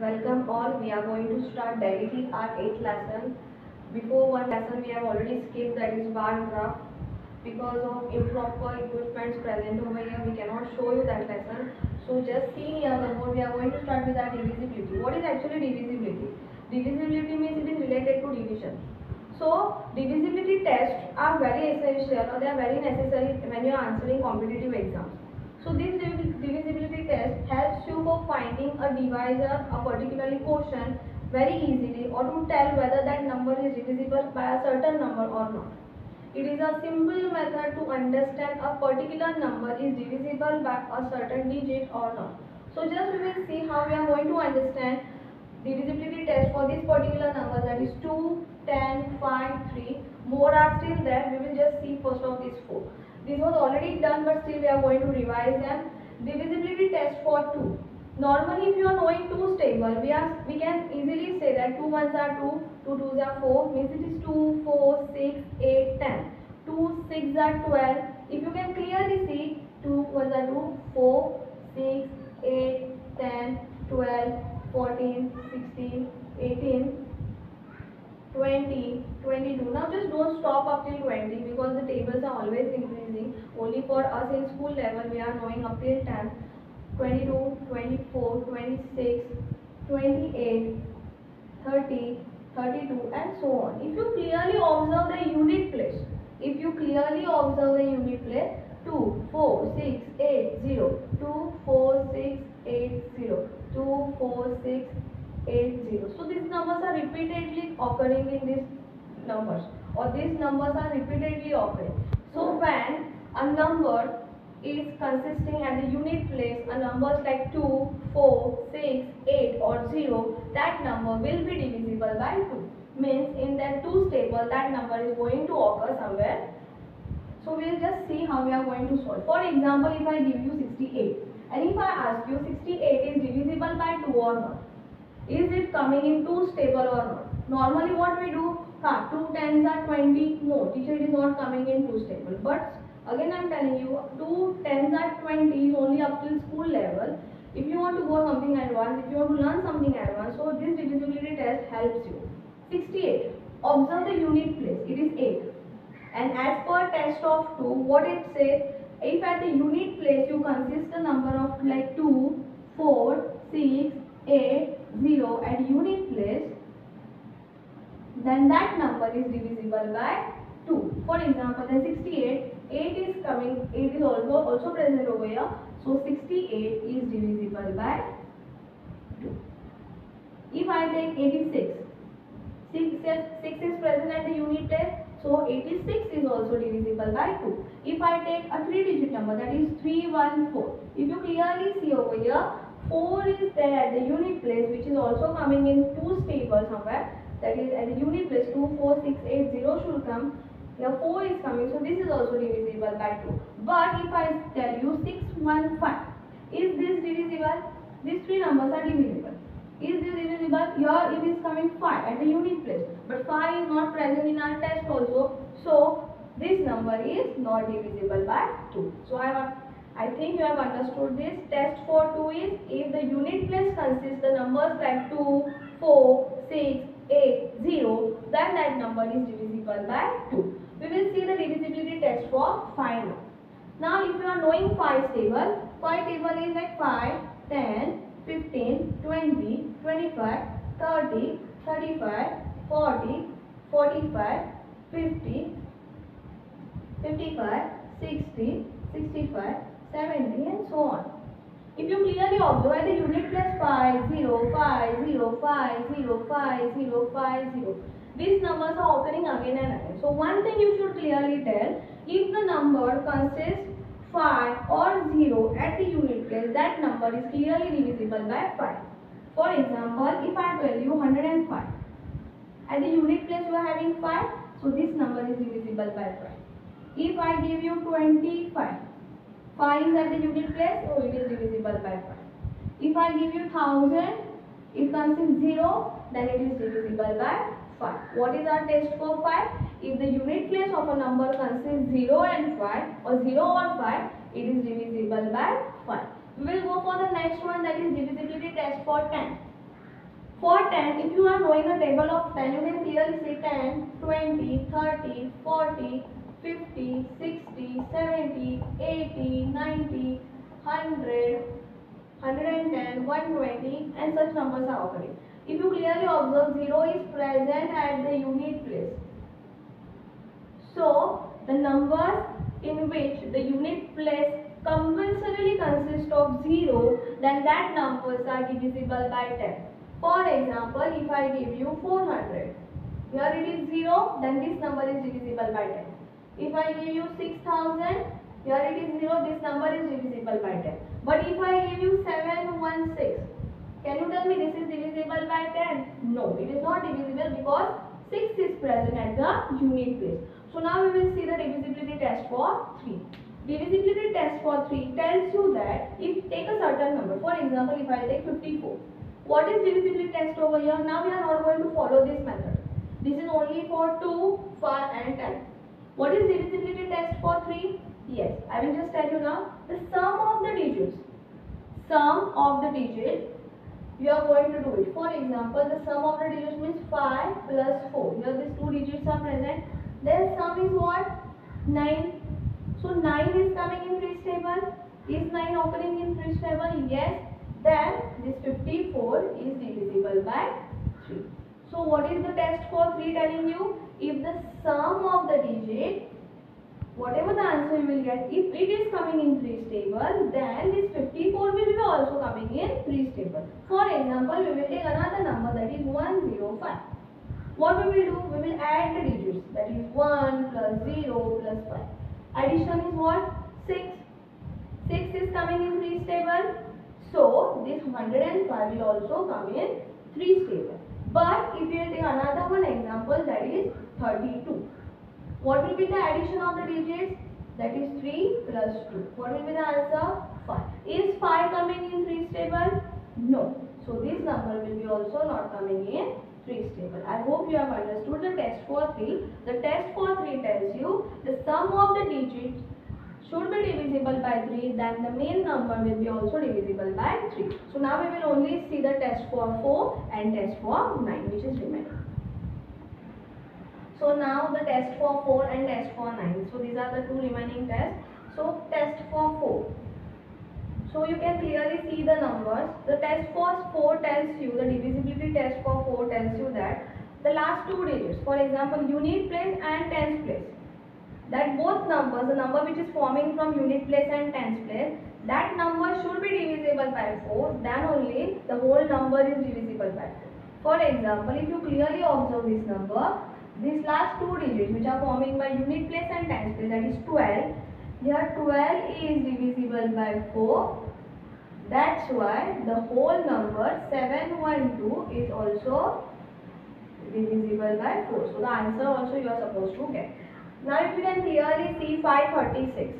Welcome all. We are going to start directly our 8th lesson. Before one lesson we have already skipped, that is bar graph. Because of improper equipments present over here, we cannot show you that lesson. So just see here the board. We are going to start with our divisibility. What is actually divisibility? Divisibility means it is related to division. So divisibility tests are very essential, or they are very necessary when you are answering competitive exams. So this divisibility test helps you for finding a divisor, a particularly quotient, very easily, or to tell whether that number is divisible by a certain number or not. It is a simple method to understand a particular number is divisible by a certain digit or not. So just we will see how we are going to understand divisibility test for this particular number, that is 2, 10, 5, 3. More are still there. We will just see first of these 4. This was already done, but still we are going to revise them. Divisibility test for 2. Normally if you are knowing 2's table, we can easily say that 2 ones are 2, 2 twos are 4, means it is 2, 4, 6, 8, 10. 2 6 are 12. If you can clearly see 2 ones are 2, 4, 6, 8, 10, 12, 14, 16, 18, 20, 22. Now just don't stop up till 20, because the tables are always increasing. Only for us in school level we are knowing up till 10, 22, 24, 26, 28, 30, 32 and so on. If you clearly observe the unit place, 2, 4, 6, 8, 0, 2, 4, 6, 8, 0, 2, 4, 6, 8, 0. So these numbers are repeatedly occurring in these numbers, or these numbers are repeatedly occurring. So when a number is consisting at the unit place, a numbers like 2, 4, 6, 8 or 0, that number will be divisible by 2. Means in that 2's table that number is going to occur somewhere. So we will just see how we are going to solve. For example, if I give you 68 and if I ask you 68 is divisible by 2 or not, is it coming in 2's table or not? Normally what we do, 2 tens are 20, no, teacher, it is not coming in 2's table. But again I am telling you, 2 tens are 20 is only up till school level. If you want to go something advanced, if you want to learn something advanced, so this divisibility test helps you. 68, observe the unit place, it is 8. And as per test of 2, what it says, if at the unit place you consist the number of like 2, 4, 6, 8, 0 at unit place, then that number is divisible by 2. For example, the 68, 8 is coming, 8 is also present over here. So 68 is divisible by 2. If I take 86, 6 is present at the unit place, so 86 is also divisible by 2. If I take a 3-digit number, that is 314, if you clearly see over here, 4 is there at the unit place, which is also coming in 2's table somewhere, that is at the unit place 2, 4, 6, 8, 0 should come. Here 4 is coming, so this is also divisible by 2. But if I tell you 615, is this divisible? These 3 numbers are divisible. Is this divisible? Here it is coming 5 at the unit place, but 5 is not present in our test also. So this number is not divisible by 2. So I think you have understood this. Test for 2 is, if the unit place consists the numbers like 2, 4, 6, 8, 0, then that number is divisible by 2. We will see the divisibility test for 5 now. Now if you are knowing 5's table, 5 table is like 5, 10, 15, 20, 25, 30, 35, 40, 45, 50, 55, 60, 65, 70 and so on. If you clearly observe at the unit place 5, 0, 5, 0, 5, 0, 5, 0, 5, 0. These numbers are occurring again and again. So one thing you should clearly tell, if the number consists 5 or 0 at the unit place, that number is clearly divisible by 5. For example, if I tell you 105, at the unit place you are having 5, so this number is divisible by 5. If I give you 25, 5 is at the unit place, so it is divisible by 5. If I give you 1000, it consists 0, then it is divisible by 5. What is our test for 5? If the unit place of a number consists 0 and 5 or 0 or 5, it is divisible by 5. We will go for the next one, that is divisibility test for 10. For 10, if you are knowing the table of 10, you can clearly see 10, 20, 30, 40, 50, 60, 70, 80, 90, 100, 110, 120 and such numbers are occurring. If you clearly observe, 0 is present at the unit place. So, the numbers in which the unit place compulsorily consists of 0, then that numbers are divisible by 10. For example, if I give you 400, here it is 0, then this number is divisible by 10. If I give you 6000, here it is 0, this number is divisible by 10. But if I give you 716, can you tell me this is divisible by 10? No, it is not divisible because 6 is present at the unit place. So now we will see the divisibility test for 3. Divisibility test for 3 tells you that if take a certain number, for example, if I take 54, what is divisibility test over here? Now we are not going to follow this method. This is only for 2, 5 and 10. What is divisibility test for 3? Yes, I will just tell you now. The sum of the digits. Sum of the digits, you are going to do it. For example, the sum of the digits means 5 plus 4. Here these two digits are present. Their sum is what? 9. So 9 is coming in 3's table. Is 9 occurring in 3's table? Yes. Then this 54 is divisible by 3. So what is the test for 3 telling you? If the sum of the digit, whatever the answer you will get, if it is coming in 3's table, then this 54 will be also coming in 3's table. For example, we will take another number, that is 105. What we will do? We will add the digits, that is 1 plus 0 plus 5. Addition is what? 6. 6 is coming in 3's table. So this 105 will also come in 3's table. But if you will take another one example, that is 32. What will be the addition of the digits? That is 3 plus 2. What will be the answer? 5. Is 5 coming in 3's table? No. So this number will be also not coming in 3's table. I hope you have understood the test for 3. The test for 3 tells you the sum of the digits should be divisible by 3, then the main number will be also divisible by 3. So now we will only see the test for 4 and test for 9, which is remaining. So now the test for 4 and test for 9. So these are the two remaining tests. So test for 4. So you can clearly see the numbers. The test for 4 tells you, the divisibility test for 4 tells you that the last two digits, for example, unit place and tens place, that both numbers, the number which is forming from unit place and tens place, that number should be divisible by 4, then only the whole number is divisible by 4. For example, if you clearly observe this number, these last two digits which are forming by unit place and tens place, that is 12, here 12 is divisible by 4. That's why the whole number 712 is also divisible by 4. So the answer also you are supposed to get. Now if you can clearly see 536.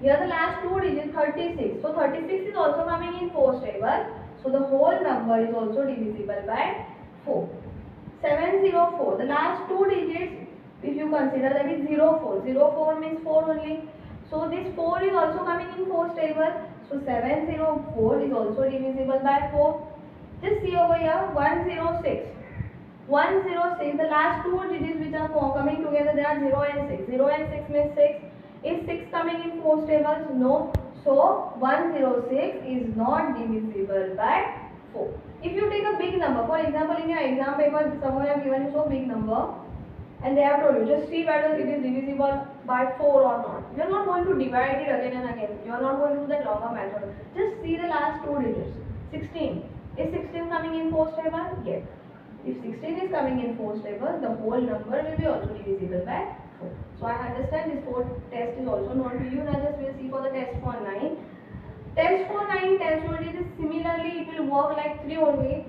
Here the last two digits 36. So 36 is also coming in 4's table. So the whole number is also divisible by 4. 704. The last two digits, if you consider, that is 04. 04 means 4 only. So this 4 is also coming in 4's table. So 704 is also divisible by 4. Just see over here 106. 106, the last two digits which are coming together, they are 0 and 6. 0 and 6 means 6. Is 6 coming in 4's tables? No. So 106 is not divisible by 4. If you take a big number, for example, in your exam paper, someone have given you so big number and they have told you, just see whether it is divisible by 4 or not. You are not going to divide it again and again. You are not going to do that longer method. Just see the last two digits. 16. Is 16 coming in 4's table? Yes. If 16 is coming in 4's table, the whole number will be also divisible by 4. So I understand this 4 test is also known to you. Now just we'll see for the test for 9. Test for 9 tells you it is similarly, it will work like 3 only.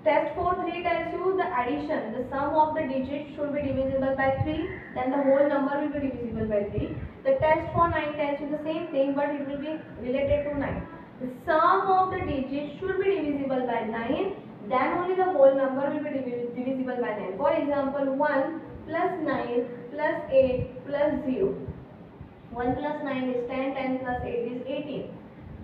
Test for 3 tells you the addition, the sum of the digits should be divisible by 3, then the whole number will be divisible by 3. The test for 9 tells you the same thing, but it will be related to 9. The sum of the digits should be divisible by 9, then only the whole number will be divisible by 9. For example, 1 plus 9 plus 8 plus 0. 1 plus 9 is 10, 10 plus 8 is 18.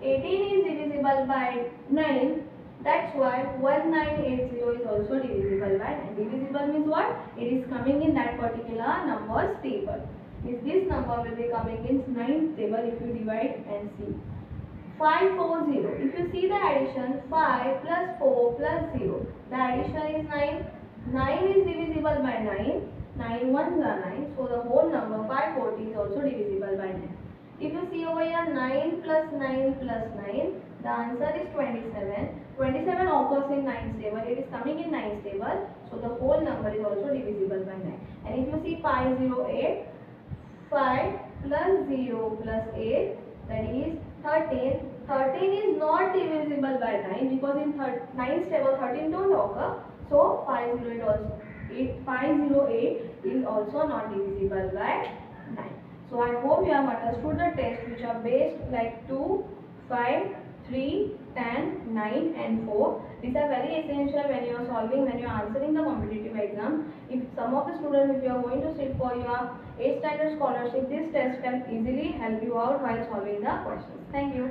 18 is divisible by 9, That's why 1980 is also divisible by 9. Divisible means what? It is coming in that particular numbers table. Means this number will be coming in 9th table if you divide and see. 540. If you see the addition 5 plus 4 plus 0, the addition is 9. 9 is divisible by 9. 9 ones are 9. So the whole number 540 is also divisible by 9. If you see over here 9 plus 9 plus 9, the answer is 27. 27 occurs in 9th table. It is coming in 9th table. So the whole number is also divisible by 9. And if you see 508, 5 plus 0 plus 8, that is 13. 13 is not divisible by 9 because in 9th table 13 don't occur. So 508 is also not divisible by 9. So I hope you have understood the tests which are based like 2, 5, 3, 10, 9 and 4. These are very essential when you are solving, when you are answering the competitive exam. If some of the students, if you are going to sit for your 8th standard scholarship, this test can easily help you out while solving the questions. Thank you.